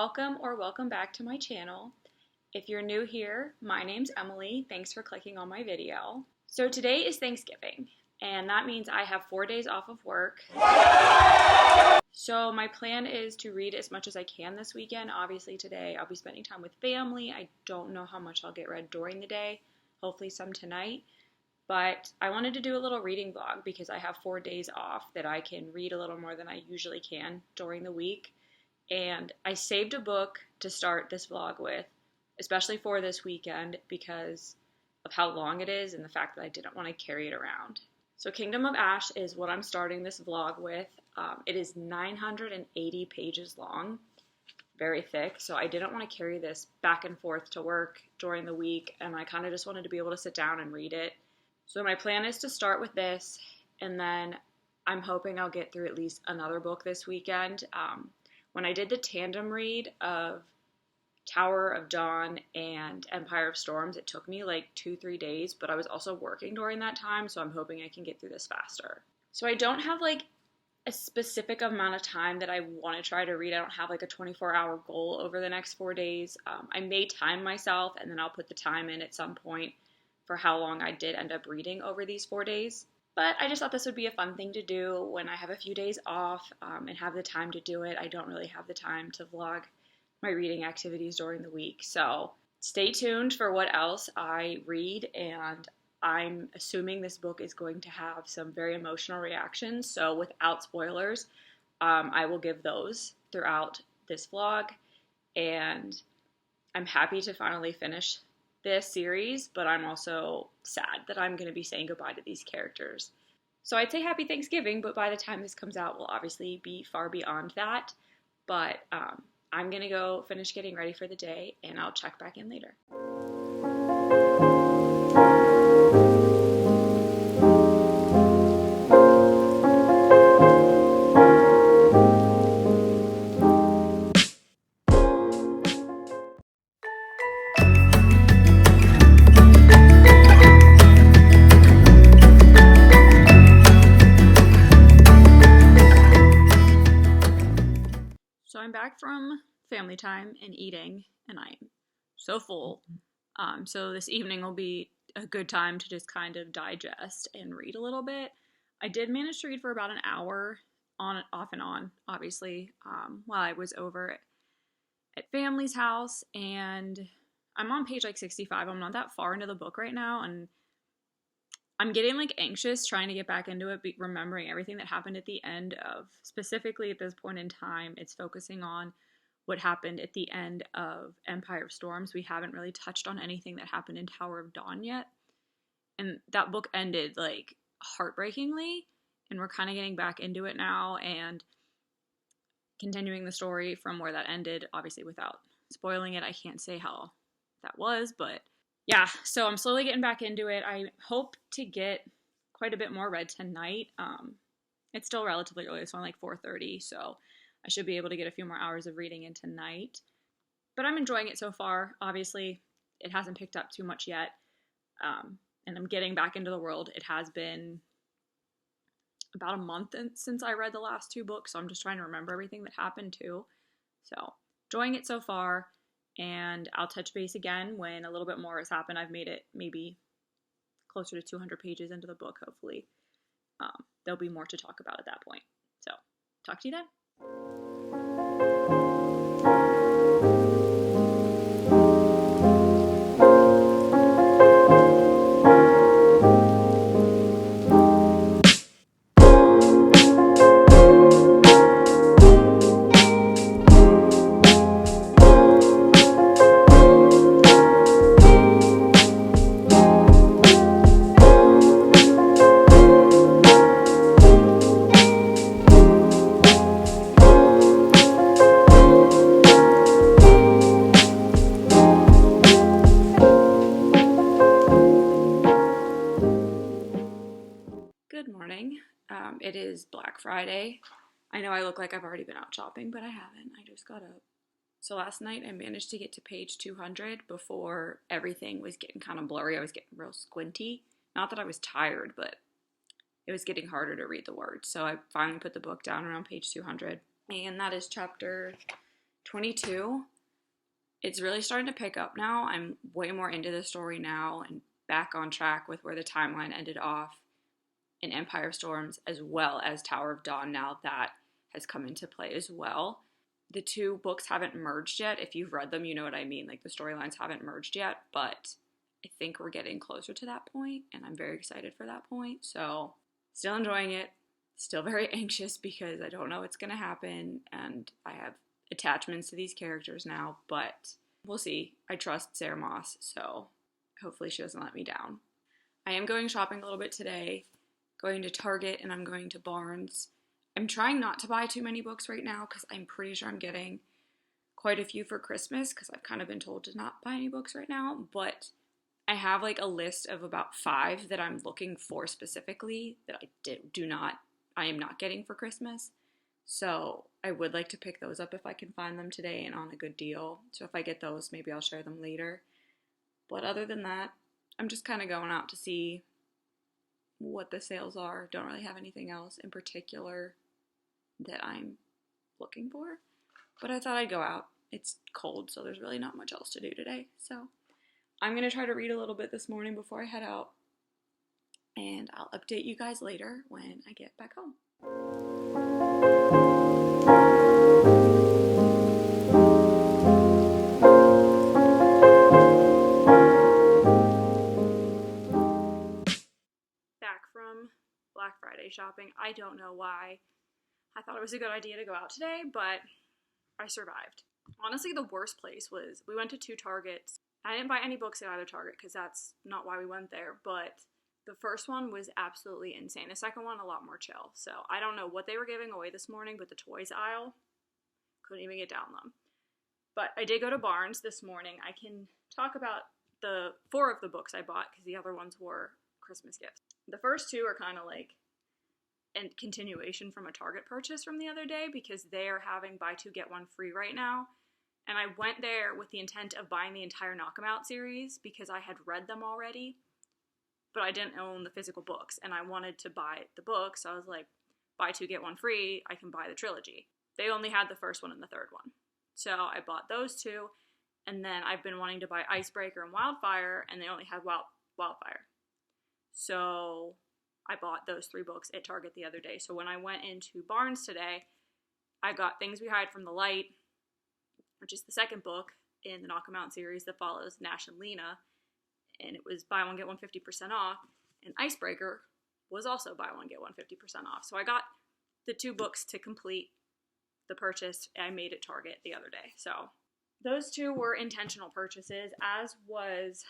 Welcome or welcome back to my channel. If you're new here, my name's Emily. Thanks for clicking on my video. So today is Thanksgiving, and that means I have 4 days off of work. So my plan is to read as much as I can this weekend. Obviously today I'll be spending time with family. I don't know how much I'll get read during the day, hopefully some tonight. But I wanted to do a little reading vlog because I have 4 days off that I can read a little more than I usually can during the week. And I saved a book to start this vlog with, especially for this weekend because of how long it is and the fact that I didn't want to carry it around. So Kingdom of Ash is what I'm starting this vlog with. It is 980 pages long, very thick, so I didn't want to carry this back and forth to work during the week, and I kind of just wanted to be able to sit down and read it. So my plan is to start with this, and then I'm hoping I'll get through at least another book this weekend. When I did the tandem read of Tower of Dawn and Empire of Storms, it took me like 2-3 days, but I was also working during that time, so I'm hoping I can get through this faster. So I don't have like a specific amount of time that I want to try to read. I don't have like a 24-hour goal over the next 4 days. I may time myself, and then I'll put the time in at some point for how long I did end up reading over these 4 days. But I just thought this would be a fun thing to do when I have a few days off and have the time to do it. I don't really have the time to vlog my reading activities during the week. So stay tuned for what else I read, and I'm assuming this book is going to have some very emotional reactions. So without spoilers, I will give those throughout this vlog. And I'm happy to finally finish this series, but I'm also sad that I'm going to be saying goodbye to these characters. So I'd say happy Thanksgiving, but by the time this comes out, we'll obviously be far beyond that. But I'm going to go finish getting ready for the day, and I'll check back in later. So I'm back from family time and eating, and I'm so full. So this evening will be a good time to just kind of digest and read a little bit. I did manage to read for about an hour, on off and on, obviously, while I was over at family's house, and I'm on page like 65. I'm not that far into the book right now, and I'm getting like anxious trying to get back into it, remembering everything that happened at the end of, specifically at this point in time, it's focusing on what happened at the end of Empire of Storms. We haven't really touched on anything that happened in Tower of Dawn yet. And that book ended like heartbreakingly, and we're kind of getting back into it now and continuing the story from where that ended, obviously without spoiling it. I can't say how that was, but yeah, so I'm slowly getting back into it. I hope to get quite a bit more read tonight. It's still relatively early. It's only like 4:30, so I should be able to get a few more hours of reading in tonight. But I'm enjoying it so far. Obviously, it hasn't picked up too much yet, and I'm getting back into the world. It has been about a month since I read the last 2 books, so I'm just trying to remember everything that happened too. So, enjoying it so far. And I'll touch base again when a little bit more has happened. I've made it maybe closer to 200 pages into the book, hopefully. There'll be more to talk about at that point. So, talk to you then. Good morning. It is Black Friday. I know I look like I've already been out shopping, but I haven't. I just got up. So last night I managed to get to page 200 before everything was getting kind of blurry. I was getting real squinty. Not that I was tired, but it was getting harder to read the words. So I finally put the book down around page 200. And that is chapter 22, it's really starting to pick up now. I'm way more into the story now and back on track with where the timeline ended off in Empire Storms, as well as Tower of Dawn. Now that has come into play as well. The two books haven't merged yet. If you've read them, you know what I mean. Like, the storylines haven't merged yet, but I think we're getting closer to that point, and I'm very excited for that point. So, still enjoying it. Still very anxious because I don't know what's going to happen, and I have attachments to these characters now, but we'll see. I trust Sarah Moss, so hopefully she doesn't let me down. I am going shopping a little bit today, going to Target, and I'm going to Barnes. I'm trying not to buy too many books right now because I'm pretty sure I'm getting quite a few for Christmas because I've kind of been told to not buy any books right now, but I have like a list of about 5 that I'm looking for specifically that I am not getting for Christmas. So I would like to pick those up if I can find them today and on a good deal. So if I get those, maybe I'll share them later. But other than that, I'm just kind of going out to see what the sales are. Don't really have anything else in particular that I'm looking for. But I thought I'd go out. It's cold, so there's really not much else to do today. So I'm going to try to read a little bit this morning before I head out. And I'll update you guys later when I get back home. Back from Black Friday shopping. I don't know why I thought it was a good idea to go out today, but I survived. Honestly, the worst place was we went to 2 Targets. I didn't buy any books at either Target because that's not why we went there, but the first one was absolutely insane. The second one, a lot more chill. So I don't know what they were giving away this morning, but the toys aisle, couldn't even get down them. But I did go to Barnes this morning. I can talk about the 4 of the books I bought because the other ones were Christmas gifts. The first 2 are kind of like a continuation from a Target purchase from the other day because they are having buy 2 get 1 free right now. And I went there with the intent of buying the entire Knock 'Em Out series because I had read them already, but I didn't own the physical books and I wanted to buy the books. So I was like, buy 2 get 1 free, I can buy the trilogy. They only had the first one and the third one. So I bought those 2, and then I've been wanting to buy Icebreaker and Wildfire, and they only had Wildfire. So I bought those 3 books at Target the other day. So when I went into Barnes today, I got Things We Hide from the Light, which is the second book in the Knock 'Em Out series that follows Nash and Lena, and it was buy 1 get 1 50% off, and Icebreaker was also buy 1 get 1 50% off. So I got the 2 books to complete the purchase I made at Target the other day. So those 2 were intentional purchases, as was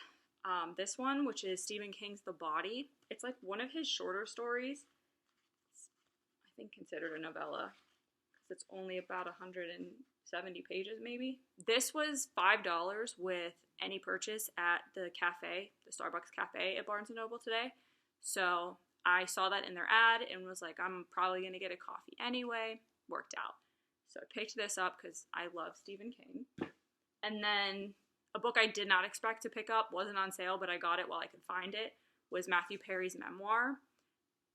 this one, which is Stephen King's The Body. It's like one of his shorter stories. It's, I think, considered a novella because it's only about 170 pages maybe. This was $5 with any purchase at the cafe, the Starbucks cafe at Barnes & Noble today. So I saw that in their ad and was like, I'm probably going to get a coffee anyway. Worked out. So I picked this up because I love Stephen King. And then a book I did not expect to pick up, wasn't on sale, but I got it while I could find it, was Matthew Perry's memoir.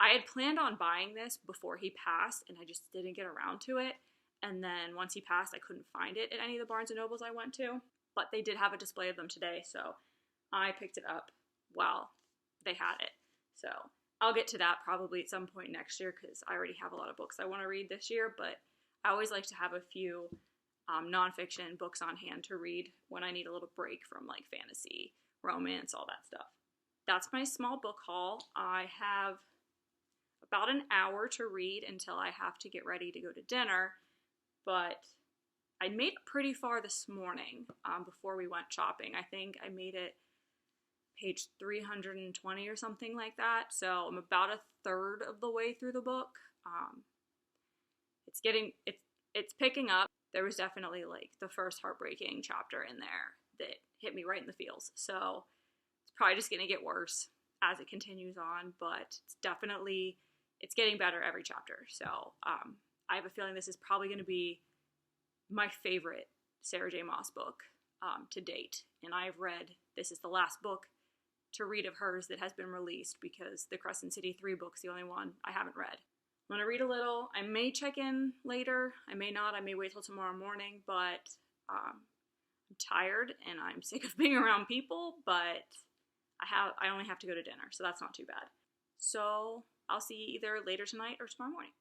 I had planned on buying this before he passed, and I just didn't get around to it. And then once he passed, I couldn't find it at any of the Barnes & Nobles I went to. But they did have a display of them today, so I picked it up while they had it. So I'll get to that probably at some point next year because I already have a lot of books I want to read this year, but I always like to have a few nonfiction books on hand to read when I need a little break from like fantasy, romance, all that stuff. That's my small book haul. I have about an hour to read until I have to get ready to go to dinner, but I made it pretty far this morning before we went shopping. I think I made it page 320 or something like that, so I'm about a third of the way through the book. It's picking up. There was definitely like the first heartbreaking chapter in there that hit me right in the feels. So it's probably just going to get worse as it continues on, but it's getting better every chapter. So I have a feeling this is probably going to be my favorite Sarah J. Maas book to date. And this is the last book to read of hers that has been released because the Crescent City 3 book's the only one I haven't read. I'm going to read a little. I may check in later. I may not. I may wait till tomorrow morning, but I'm tired and I'm sick of being around people, but I only have to go to dinner, so that's not too bad. So I'll see you either later tonight or tomorrow morning.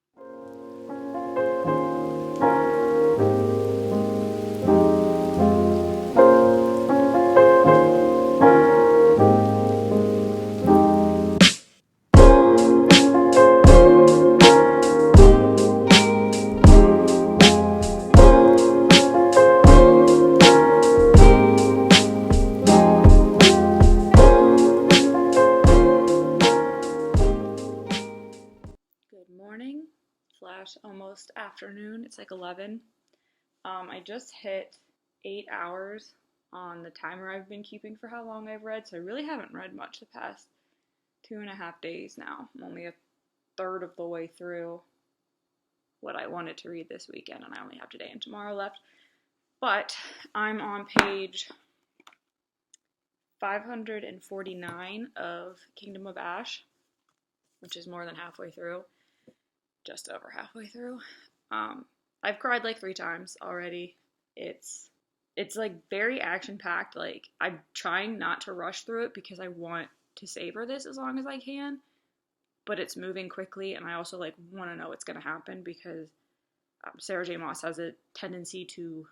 Almost afternoon. It's like 11. I just hit 8 hours on the timer I've been keeping for how long I've read, so I really haven't read much the past 2.5 days now. I'm only a third of the way through what I wanted to read this weekend, and I only have today and tomorrow left. But I'm on page 549 of Kingdom of Ash, which is more than halfway through. Just over halfway through. I've cried like 3 times already. It's like very action-packed. Like, I'm trying not to rush through it because I want to savor this as long as I can, but it's moving quickly, and I also like want to know what's going to happen because Sarah J. Maas has a tendency to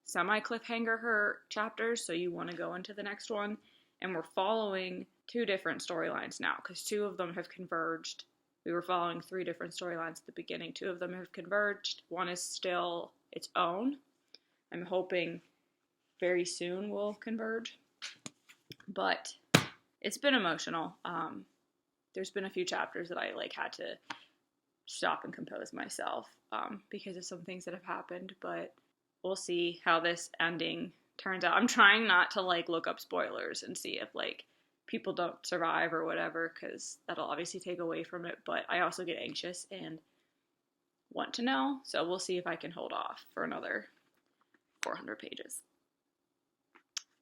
semi-cliffhanger her chapters, so you want to go into the next one, and we're following 2 different storylines now because 2 of them have converged. We were following 3 different storylines at the beginning. 2 of them have converged. One is still its own. I'm hoping very soon will converge. But it's been emotional. There's been a few chapters that I like had to stop and compose myself because of some things that have happened. But we'll see how this ending turns out. I'm trying not to like look up spoilers and see if like people don't survive or whatever, because that'll obviously take away from it, but I also get anxious and want to know, so we'll see if I can hold off for another 400 pages.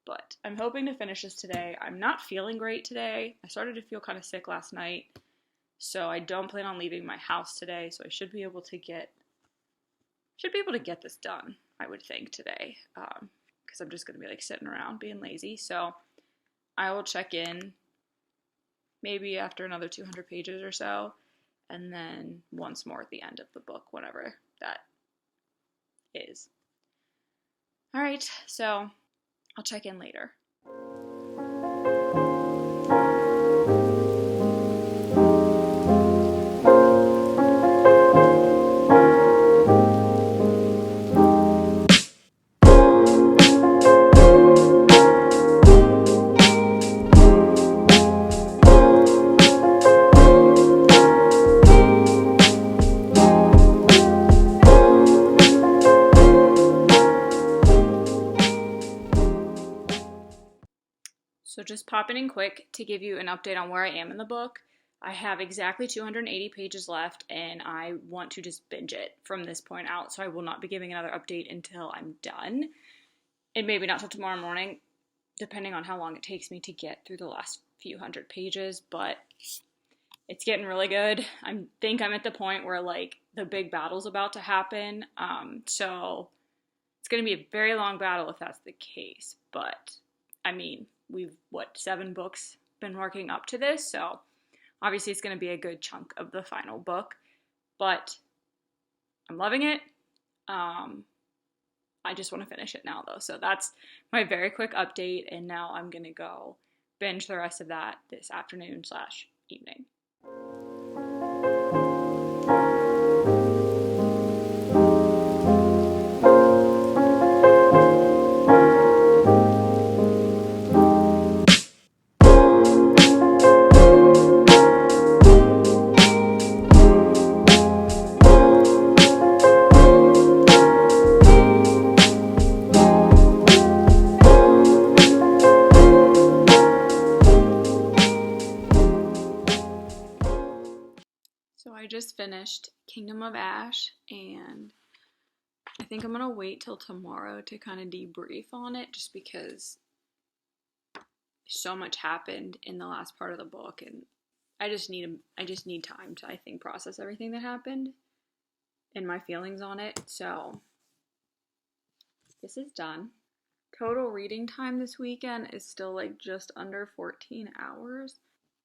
But I'm hoping to finish this today. I'm not feeling great today. I started to feel kind of sick last night, so I don't plan on leaving my house today, so I should be able to get this done, I would think, today, because I'm just going to be like sitting around being lazy, so I will check in maybe after another 200 pages or so, and then once more at the end of the book, whenever that is. All right, so I'll check in later. So just popping in quick to give you an update on where I am in the book. I have exactly 280 pages left, and I want to just binge it from this point out, so I will not be giving another update until I'm done. And maybe not till tomorrow morning, depending on how long it takes me to get through the last few hundred pages, but it's getting really good. I think I'm at the point where, like, the big battle's about to happen, so it's going to be a very long battle if that's the case, but, I mean, we've, 7 books been working up to this, so obviously it's going to be a good chunk of the final book, but I'm loving it. I just want to finish it now, though, so that's my very quick update, and now I'm going to go binge the rest of that this afternoon/evening. So I just finished Kingdom of Ash, and I think I'm going to wait till tomorrow to kind of debrief on it, just because so much happened in the last part of the book, and I just need time to, I think, process everything that happened and my feelings on it. So this is done. Total reading time this weekend is still like just under 14 hours.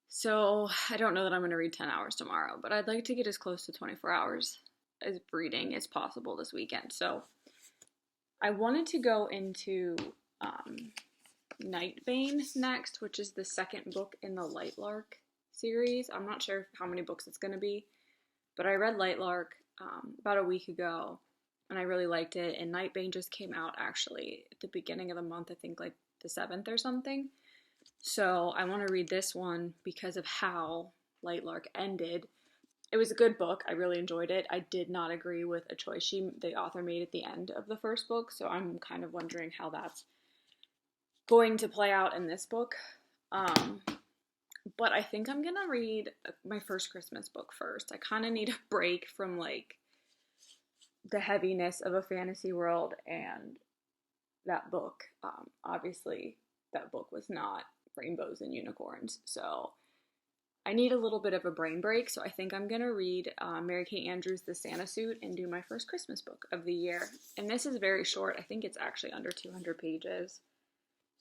So I don't know that I'm going to read 10 hours tomorrow, but I'd like to get as close to 24 hours as reading as possible this weekend. So I wanted to go into Nightbane next, which is the second book in the Lightlark series. I'm not sure how many books it's going to be, but I read Lightlark about a week ago, and I really liked it. And Nightbane just came out actually at the beginning of the month, I think like the 7th or something. So I want to read this one because of how Lightlark ended. It was a good book. I really enjoyed it. I did not agree with a choice the author made at the end of the first book, so I'm kind of wondering how that's going to play out in this book. But I think I'm gonna read my first Christmas book first. I kind of need a break from like the heaviness of a fantasy world and that book. Obviously, that book was not rainbows and unicorns, so I need a little bit of a brain break. So I think I'm gonna read Mary Kate Andrews' The Santa Suit and do my first Christmas book of the year. And this is very short. I think it's actually under 200 pages.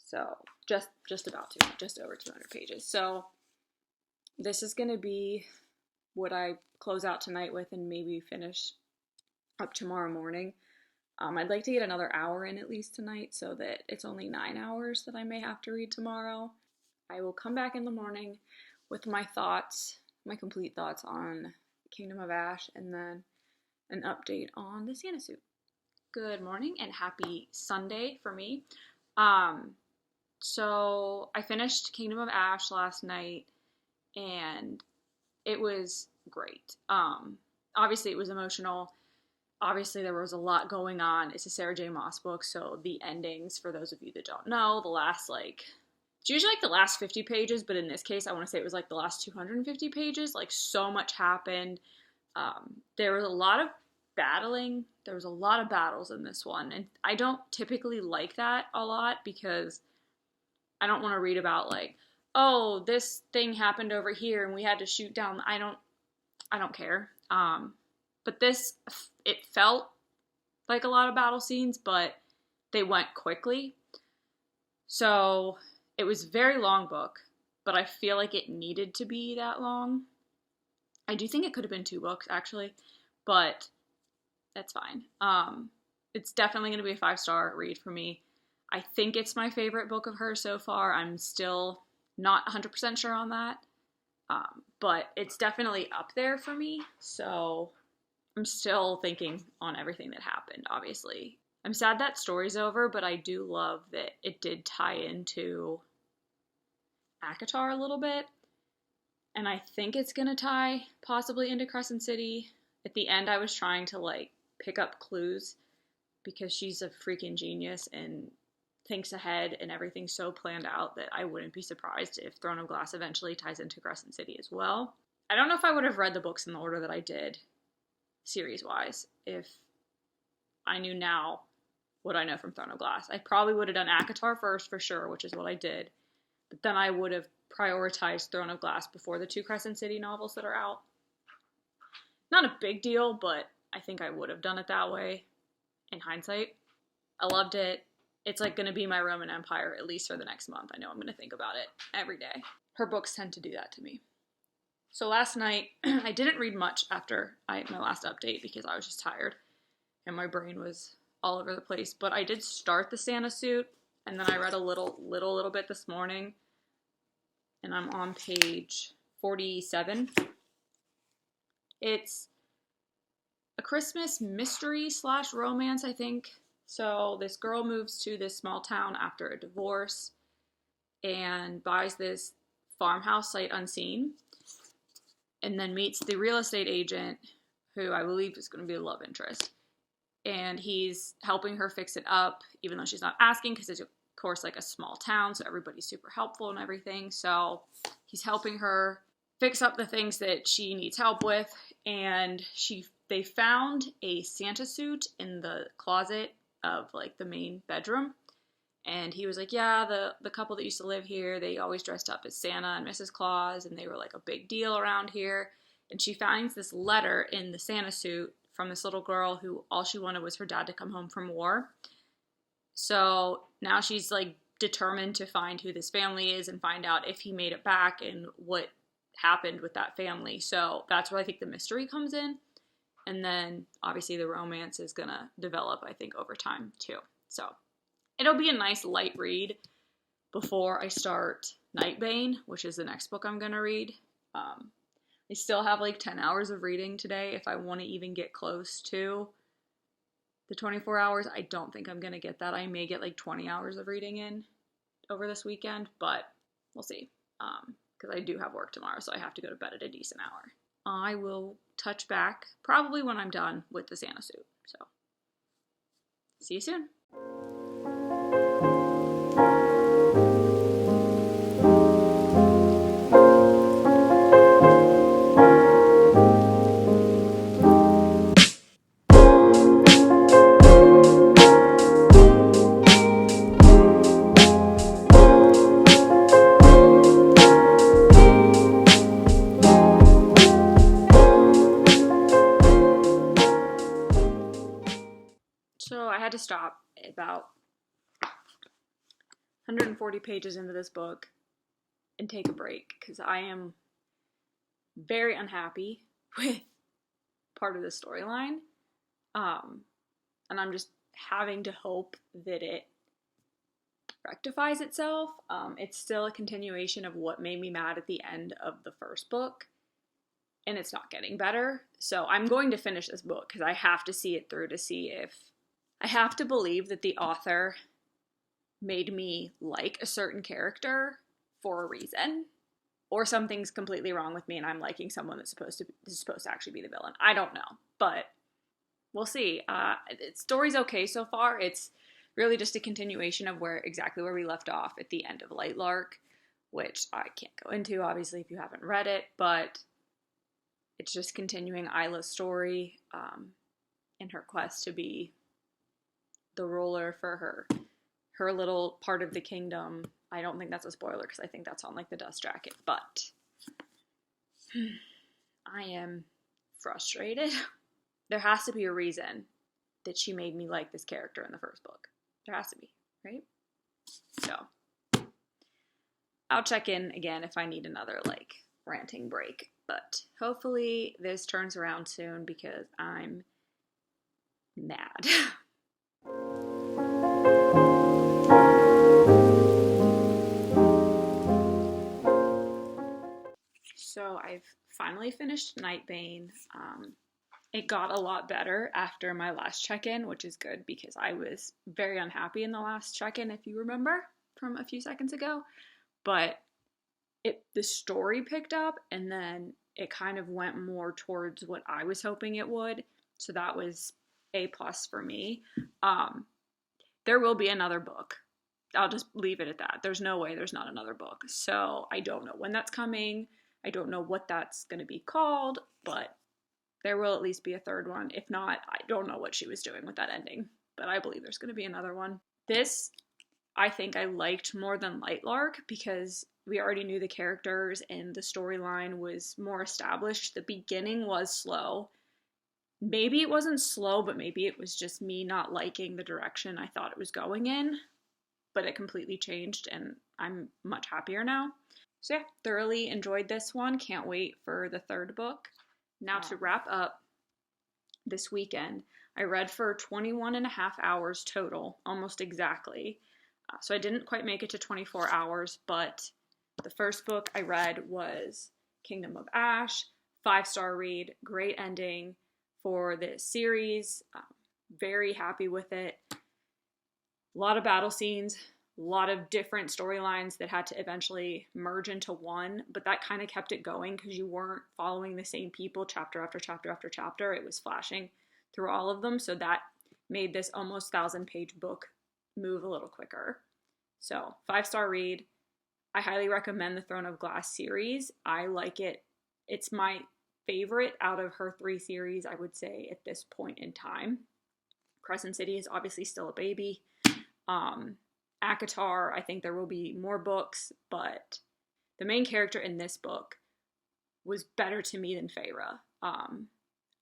So just over 200 pages. So this is going to be what I close out tonight with and maybe finish up tomorrow morning. I'd like to get another hour in at least tonight so that it's only 9 hours that I may have to read tomorrow. I will come back in the morning with my thoughts, my complete thoughts on Kingdom of Ash, and then an update on the Santa Suit. Good morning and happy Sunday for me. So I finished Kingdom of Ash last night, and it was great. Obviously it was emotional. Obviously there was a lot going on. It's a Sarah J. Maas book, so the endings, for those of you that don't know, it's usually like the last 50 pages, but in this case I want to say it was like the last 250 pages. Like, so much happened. There was a lot of battling. There was a lot of battles in this one, and I don't typically like that a lot because I don't want to read about like, oh, this thing happened over here and we had to shoot down. I don't care. But this, it felt like a lot of battle scenes, but they went quickly. So it was a very long book, but I feel like it needed to be that long. I do think it could have been 2 books actually, but that's fine. It's definitely going to be a 5-star read for me. I think it's my favorite book of hers so far. I'm still not 100% sure on that, but it's definitely up there for me, so I'm still thinking on everything that happened, obviously. I'm sad that story's over, but I do love that it did tie into ACOTAR a little bit, and I think it's going to tie possibly into Crescent City. At the end, I was trying to, like, pick up clues because she's a freaking genius and thinks ahead, and everything's so planned out that I wouldn't be surprised if Throne of Glass eventually ties into Crescent City as well. I don't know if I would have read the books in the order that I did, series-wise, if I knew now what I know from Throne of Glass. I probably would have done ACOTAR first for sure, which is what I did, but then I would have prioritized Throne of Glass before the 2 Crescent City novels that are out. Not a big deal, but I think I would have done it that way in hindsight. I loved it. It's like going to be my Roman Empire, at least for the next month. I know I'm going to think about it every day. Her books tend to do that to me. So last night, I didn't read much after my last update because I was just tired and my brain was all over the place. But I did start the Santa Suit, and then I read a little bit this morning, and I'm on page 47. It's a Christmas mystery / romance, I think. So this girl moves to this small town after a divorce and buys this farmhouse sight unseen, and then meets the real estate agent, who I believe is going to be a love interest. And he's helping her fix it up, even though she's not asking, because it's, of course, like a small town, so everybody's super helpful and everything. So he's helping her fix up the things that she needs help with, and they found a Santa suit in the closet of like the main bedroom, And he was like, yeah, the couple that used to live here, they always dressed up as Santa and Mrs. Claus, and they were like a big deal around here. And she finds this letter in the Santa suit from this little girl who all she wanted was her dad to come home from war. So now she's like determined to find who this family is and find out if he made it back and what happened with that family. So that's where I think the mystery comes in. And then obviously the romance is gonna develop, I think, over time too. So it'll be a nice light read before I start Nightbane, which is the next book I'm gonna read. I still have like 10 hours of reading today if I want to even get close to the 24 hours. I don't think I'm gonna get that. I may get like 20 hours of reading in over this weekend, but we'll see. Because I do have work tomorrow, so I have to go to bed at a decent hour. I will touch back probably when I'm done with the Santa suit. So, see you soon. So I had to stop about 140 pages into this book and take a break because I am very unhappy with part of the storyline. And I'm just having to hope that it rectifies itself. It's still a continuation of what made me mad at the end of the first book, and it's not getting better. So I'm going to finish this book because I have to see it through to see if I have to believe that the author made me like a certain character for a reason, or something's completely wrong with me and I'm liking someone that's supposed to actually be the villain. I don't know, but we'll see. The story's okay so far. It's really just a continuation of exactly where we left off at the end of Lightlark, which I can't go into, obviously, if you haven't read it, but it's just continuing Isla's story in her quest to be the ruler for her little part of the kingdom. I don't think that's a spoiler because I think that's on like the dust jacket, but I am frustrated. There has to be a reason that she made me like this character in the first book. There has to be, right? So I'll check in again if I need another like ranting break, but hopefully this turns around soon because I'm mad. So I've finally finished Nightbane. It got a lot better after my last check-in, which is good because I was very unhappy in the last check-in, if you remember from a few seconds ago. But the story picked up and then it kind of went more towards what I was hoping it would. So that was A+ for me. There will be another book. I'll just leave it at that. There's no way there's not another book. So I don't know when that's coming. I don't know what that's going to be called, but there will at least be a third one. If not, I don't know what she was doing with that ending, but I believe there's going to be another one. This, I think I liked more than Lightlark because we already knew the characters and the storyline was more established. The beginning was slow. Maybe it wasn't slow, but maybe it was just me not liking the direction I thought it was going in, but it completely changed and I'm much happier now. So yeah, thoroughly enjoyed this one. Can't wait for the third book. Now to wrap up this weekend, I read for 21 and a half hours total, almost exactly. So I didn't quite make it to 24 hours, but the first book I read was Kingdom of Ash, 5-star read, great ending for this series. Very happy with it. A lot of battle scenes, a lot of different storylines that had to eventually merge into one, but that kind of kept it going because you weren't following the same people chapter after chapter after chapter. It was flashing through all of them, so that made this almost 1,000-page book move a little quicker. So 5-star read. I highly recommend the Throne of Glass series. I like it. It's my favorite out of her 3 series, I would say, at this point in time. Crescent City is obviously still a baby. ACOTAR, I think there will be more books, but the main character in this book was better to me than Feyre.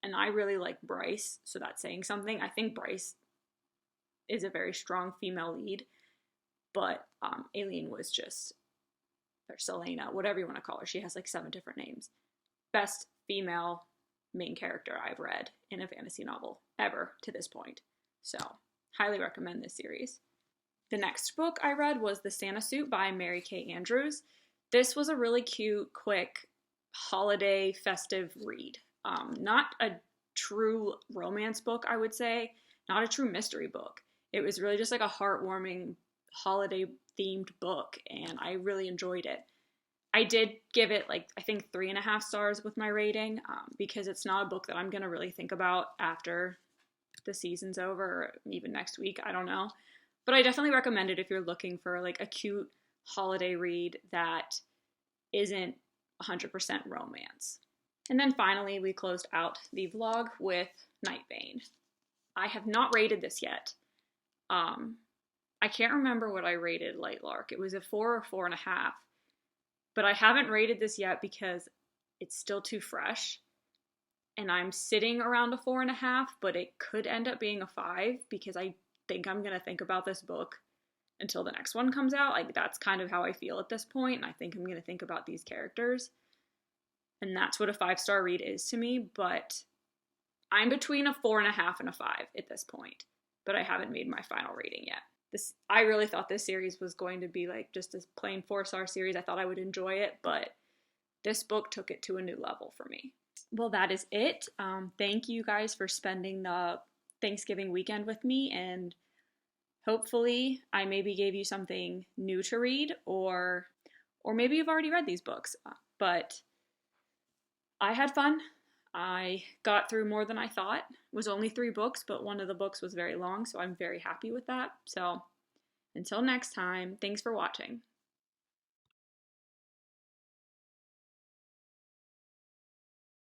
And I really like Bryce, so that's saying something. I think Bryce is a very strong female lead, but Aileen was just, or Selena, whatever you want to call her. She has like 7 different names. Best female main character I've read in a fantasy novel ever to this point. So, highly recommend this series. The next book I read was The Santa Suit by Mary Kay Andrews. This was a really cute, quick, holiday, festive read. Not a true romance book, I would say. Not a true mystery book. It was really just like a heartwarming, holiday-themed book, and I really enjoyed it. I did give it, like, I think 3.5 stars with my rating, because it's not a book that I'm going to really think about after the season's over, or even next week, I don't know. But I definitely recommend it if you're looking for, like, a cute holiday read that isn't 100% romance. And then finally, we closed out the vlog with Nightbane. I have not rated this yet. I can't remember what I rated Lightlark. It was a 4 or 4.5. But I haven't rated this yet because it's still too fresh. And I'm sitting around a 4.5, but it could end up being a 5 because I think I'm going to think about this book until the next one comes out. Like, that's kind of how I feel at this point, and I think I'm going to think about these characters. And that's what a 5-star read is to me, but I'm between a 4.5 and a 5 at this point. But I haven't made my final rating yet. I really thought this series was going to be like just a plain 4-star series. I thought I would enjoy it, but this book took it to a new level for me. Well, that is it. Thank you guys for spending the Thanksgiving weekend with me, and hopefully I maybe gave you something new to read, or maybe you've already read these books, but I had fun. I got through more than I thought. It was only 3 books, but one of the books was very long, so I'm very happy with that. So until next time, thanks for watching.